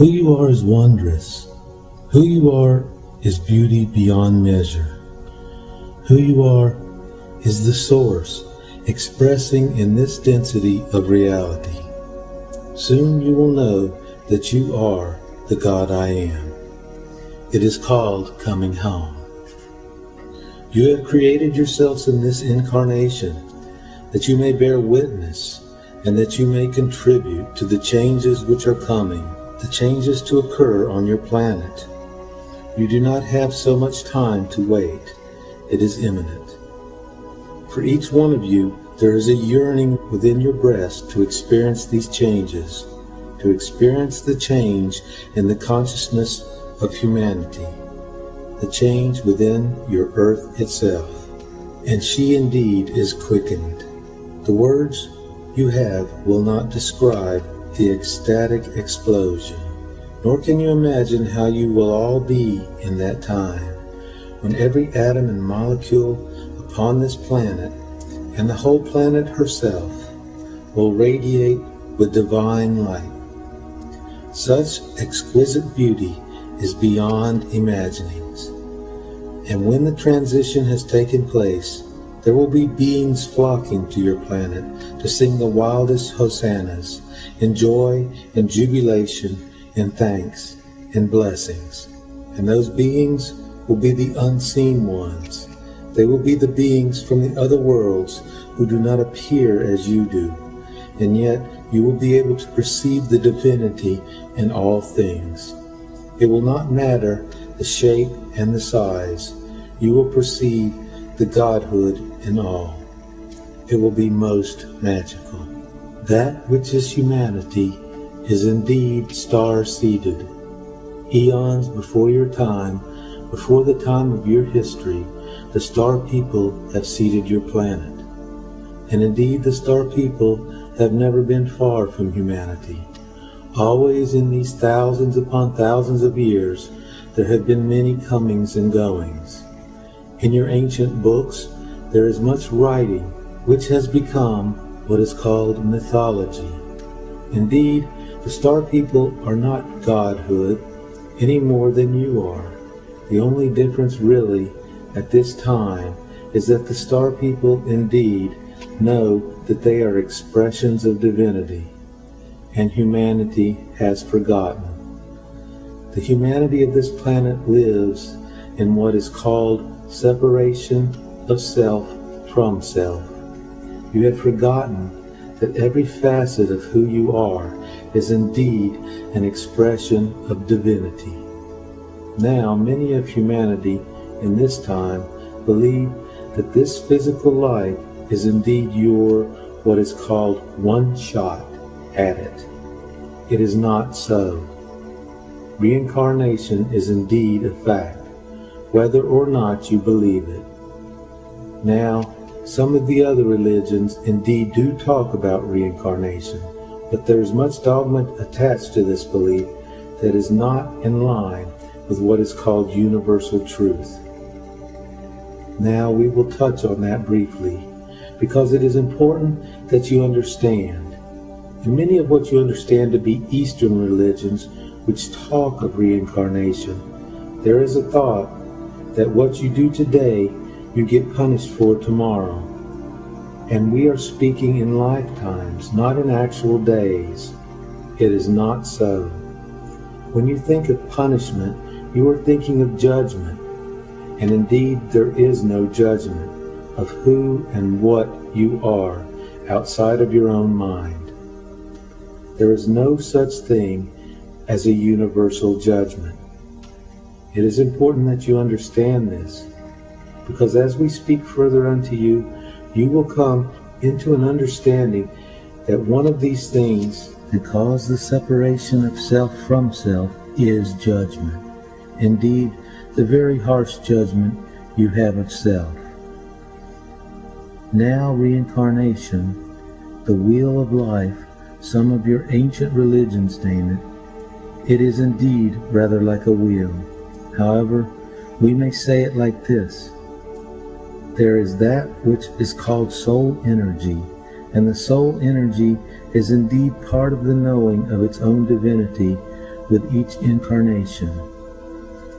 Who you are is wondrous. Who you are is beauty beyond measure. Who you are is the source, expressing in this density of reality. Soon you will know that you are the God I am. It is called coming home. You have created yourselves in this incarnation, that you may bear witness and that you may contribute to the changes which are coming, the changes to occur on your planet. You do not have so much time to wait. It is imminent. For each one of you, there is a yearning within your breast to experience these changes, to experience the change in the consciousness of humanity, the change within your earth itself. And she indeed is quickened. The words you have will not describe the ecstatic explosion, nor can you imagine how you will all be in that time, when every atom and molecule upon this planet, and the whole planet herself, will radiate with divine light. Such exquisite beauty is beyond imaginings. And when the transition has taken place, there will be beings flocking to your planet to sing the wildest hosannas, in joy and jubilation, in thanks and blessings. And those beings will be the unseen ones. They will be the beings from the other worlds who do not appear as you do, and yet you will be able to perceive the divinity in all things. It will not matter the shape and the size. You will perceive the Godhood in all. It will be most magical. That which is humanity is indeed star-seated. Eons before your time, before the time of your history, the star people have seeded your planet. And indeed the star people have never been far from humanity. Always in these thousands upon thousands of years, there have been many comings and goings. In your ancient books, there is much writing which has become what is called mythology. Indeed, the star people are not Godhood any more than you are. The only difference really at this time is that the star people indeed know that they are expressions of divinity, and humanity has forgotten. The humanity of this planet lives in what is called separation of self from self. You have forgotten that every facet of who you are is indeed an expression of divinity. Now, many of humanity in this time believe that this physical life is indeed your, what is called, one shot at it. It is not so. Reincarnation is indeed a fact, whether or not you believe it. Now, some of the other religions indeed do talk about reincarnation, but there is much dogma attached to this belief that is not in line with what is called universal truth. Now we will touch on that briefly, because it is important that you understand. And many of what you understand to be Eastern religions which talk of reincarnation, there is a thought that what you do today, you get punished for tomorrow. And we are speaking in lifetimes, not in actual days. It is not so. When you think of punishment, you are thinking of judgment. And indeed, there is no judgment of who and what you are outside of your own mind. There is no such thing as a universal judgment. It is important that you understand this, because as we speak further unto you, you will come into an understanding that one of these things that cause the separation of self from self is judgment. Indeed, the very harsh judgment you have of self. Now reincarnation, the wheel of life, some of your ancient religions name it, it is indeed rather like a wheel. However, we may say it like this. There is that which is called soul energy, and the soul energy is indeed part of the knowing of its own divinity, with each incarnation.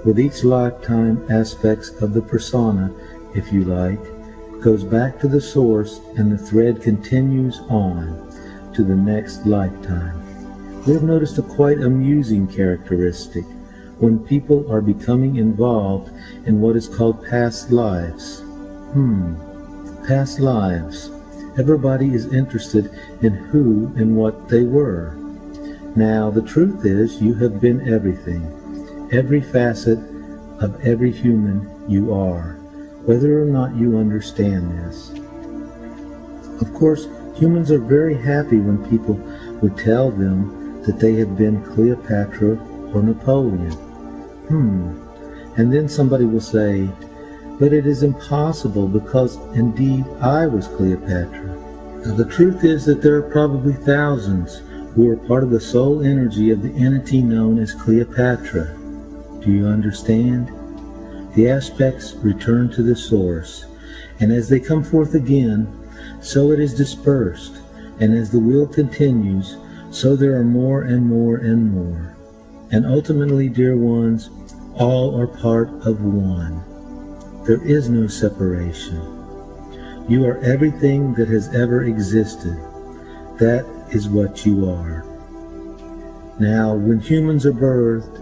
With each lifetime, aspects of the persona, if you like, goes back to the source, and the thread continues on to the next lifetime. We have noticed a quite amusing characteristic when people are becoming involved in what is called past lives. Past lives. Everybody is interested in who and what they were. Now, the truth is, you have been everything, every facet of every human you are, whether or not you understand this. Of course, humans are very happy when people would tell them that they have been Cleopatra or Napoleon. And then somebody will say, but it is impossible because indeed I was Cleopatra. Now, the truth is that there are probably thousands who are part of the soul energy of the entity known as Cleopatra. Do you understand? The aspects return to the source, and as they come forth again, so it is dispersed, and as the wheel continues, so there are more and more and more. And ultimately, dear ones, all are part of one. There is no separation. You are everything that has ever existed. That is what you are. Now, when humans are birthed,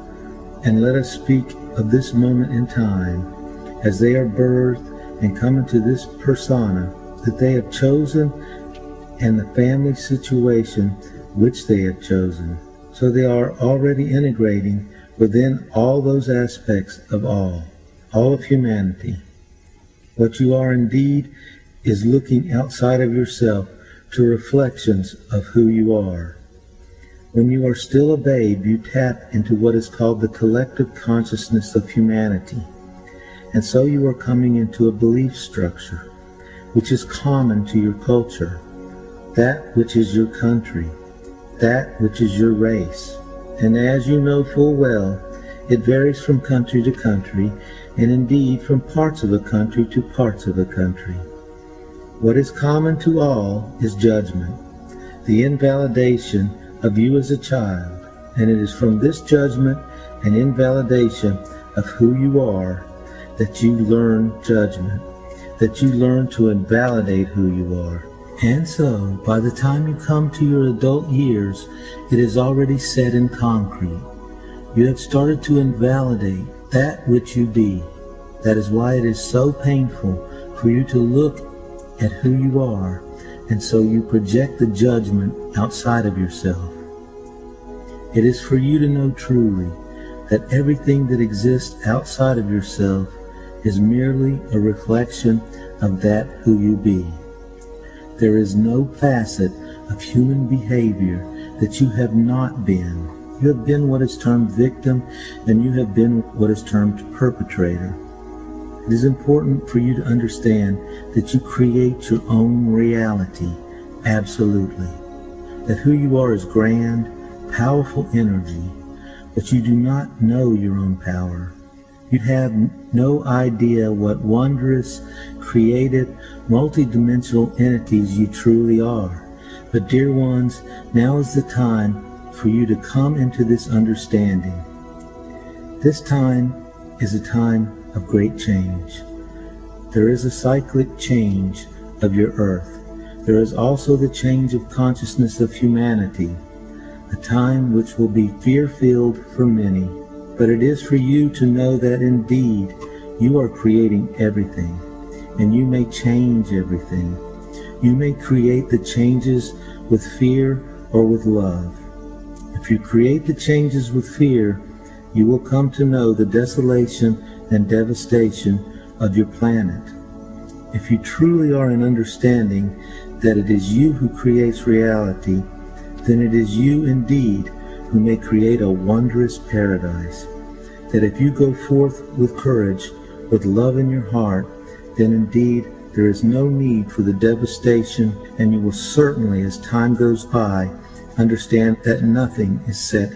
and let us speak of this moment in time, as they are birthed and come into this persona that they have chosen and the family situation which they have chosen. So they are already integrating within all those aspects of all of humanity. What you are indeed is looking outside of yourself to reflections of who you are. When you are still a babe, you tap into what is called the collective consciousness of humanity. And so you are coming into a belief structure, which is common to your culture, that which is your country, that which is your race. And as you know full well, it varies from country to country, and indeed from parts of a country to parts of a country. What is common to all is judgment, the invalidation of you as a child, and it is from this judgment and invalidation of who you are that you learn judgment, that you learn to invalidate who you are. And so, by the time you come to your adult years, it is already set in concrete. You have started to invalidate that which you be. That is why it is so painful for you to look at who you are, and so you project the judgment outside of yourself. It is for you to know truly that everything that exists outside of yourself is merely a reflection of that who you be. There is no facet of human behavior that you have not been. You have been what is termed victim, and you have been what is termed perpetrator. It is important for you to understand that you create your own reality, absolutely. That who you are is grand, powerful energy, but you do not know your own power. You have no idea what wondrous, creative, multidimensional entities you truly are. But dear ones, now is the time for you to come into this understanding. This time is a time of great change. There is a cyclic change of your earth. There is also the change of consciousness of humanity, a time which will be fear-filled for many. But it is for you to know that indeed you are creating everything, and you may change everything. You may create the changes with fear or with love. If you create the changes with fear, you will come to know the desolation and devastation of your planet. If you truly are in understanding that it is you who creates reality, then it is you indeed who may create a wondrous paradise. That if you go forth with courage, with love in your heart, then indeed there is no need for the devastation, and you will certainly, as time goes by, understand that nothing is set